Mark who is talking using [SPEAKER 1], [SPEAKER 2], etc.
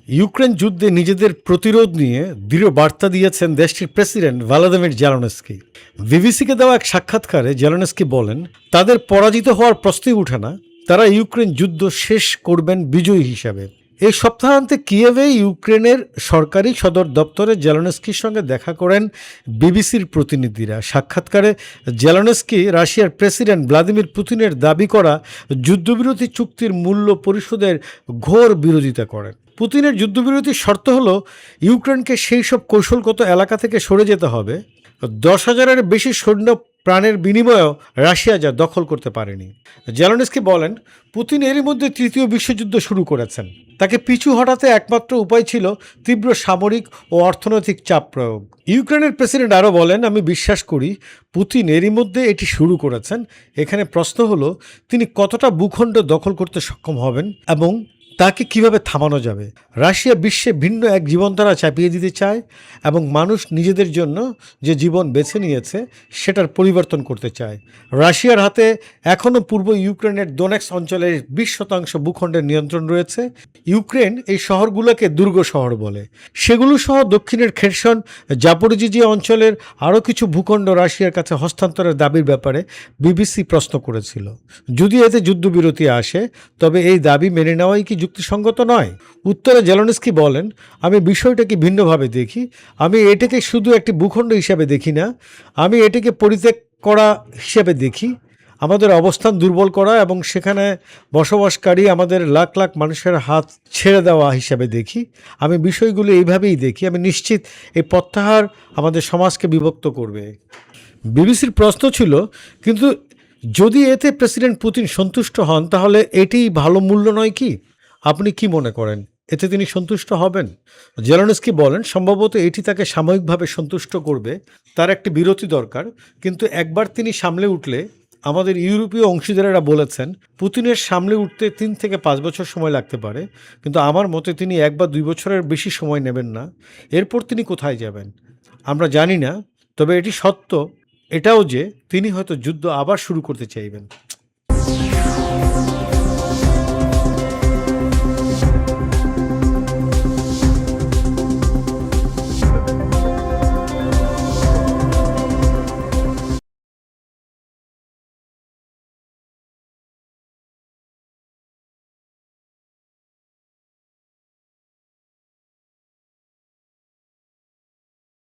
[SPEAKER 1] Ukraine যুদ্ধে নিজেদের প্রতিরোধ নিয়ে দৃঢ় বার্তা দিয়েছেন দেশটির প্রেসিডেন্ট ভলোদিমির জেলেনস্কি। বিবিসিকে দেওয়া এক সাক্ষাৎকারে জেলেনস্কি বলেন, তাদের পরাজিত হওয়ার প্রশ্নই ওঠে না, তারা ইউক্রেন যুদ্ধ শেষ করবেন বিজয়ী হিসাবে। এই সপ্তাহান্তে কিয়েভে ইউক্রেনের সরকারি সদর দপ্তরে জেলেনস্কির সঙ্গে দেখা করেন বিবিসির প্রতিনিধিরা। সাক্ষাৎকারে জেলেনস্কি রাশিয়ার প্রেসিডেন্ট ভ্লাদিমির পুতিনের দাবি করা যুদ্ধবিরতি চুক্তির মূল্য পরিশোধের ঘোর বিরোধিতা করেন। পুতিনের যুদ্ধবিরতির শর্ত হলো ইউক্রেনকে সেই সব কৌশলগত এলাকা থেকে সরে যেতে হবে 10,000-এর বেশি সৈন্য প্রাণের বিনিময়েও রাশিয়া যা দখল করতে পারেনি। জেলেনস্কি বলেন, পুতিন এরই মধ্যে তৃতীয় বিশ্বযুদ্ধ শুরু করেছেন। তাকে পিছু হটাতে একমাত্র উপায় ছিল তীব্র সামরিক ও অর্থনৈতিক চাপ প্রয়োগ। ইউক্রেনের প্রেসিডেন্ট আরও বলেন, আমি বিশ্বাস করি পুতিন এরই মধ্যে এটি শুরু করেছেন। এখানে প্রশ্ন হলো তিনি কতটা ভূখণ্ড দখল করতে সক্ষম হবেন এবং তাকে কিভাবে থামানো যাবে। রাশিয়া বিশ্বে ভিন্ন এক জীবনধারা চাপিয়ে দিতে চায় এবং মানুষ নিজেদের জন্য যে জীবন বেছে নিয়েছে সেটার পরিবর্তন করতে চায়। রাশিয়ার হাতে এখনও পূর্ব ইউক্রেনের দোনেক্স অঞ্চলের 20% ভূখণ্ডের নিয়ন্ত্রণ রয়েছে। ইউক্রেন এই শহরগুলোকে দুর্গ শহর বলে। সেগুলো সহ দক্ষিণের খেরসন, জাপোরিজিয়া অঞ্চলের আরও কিছু ভূখণ্ড রাশিয়ার কাছে হস্তান্তরের দাবির ব্যাপারে বিবিসি প্রশ্ন করেছিল। যদি এতে যুদ্ধবিরতি আসে তবে এই দাবি মেনে নেওয়াই কি যুক্তিসঙ্গত নয়? উত্তরে জেলেনস্কি বলেন, আমি বিষয়টাকে ভিন্নভাবে দেখি। আমি এটাকে শুধু একটি ভূখণ্ড হিসাবে দেখি না, আমি এটাকে পরিত্যাগ করা হিসাবে দেখি, আমাদের অবস্থান দুর্বল করা এবং সেখানে বসবাসকারী আমাদের লাখ লাখ মানুষের হাত ছেড়ে দেওয়া হিসাবে দেখি। আমি বিষয়গুলো এইভাবেই দেখি। আমি নিশ্চিত এই প্রত্যাহার আমাদের সমাজকে বিভক্ত করবে। বিবিসির প্রশ্ন ছিল, কিন্তু যদি এতে প্রেসিডেন্ট পুতিন সন্তুষ্ট হন তাহলে এটিই ভালো মূল্য নয় কি? আপনি কি মনে করেন, এতে তিনি সন্তুষ্ট হবেন? জেলেনস্কি বলেন, সম্ভবত এটি তাকে সাময়িকভাবে সন্তুষ্ট করবে। তার একটি বিরতি দরকার, কিন্তু একবার তিনি সামলে উঠলে, আমাদের ইউরোপীয় অংশীদারেরা বলেছেন পুতিনের সামলে উঠতে 3 থেকে 5 বছর সময় লাগতে পারে, কিন্তু আমার মতে তিনি 1 বা 2 বছরের বেশি সময় নেবেন না। এরপর তিনি কোথায় যাবেন আমরা জানি না, তবে এটি সত্য এটাও যে তিনি হয়তো যুদ্ধ আবার শুরু করতে চাইবেন।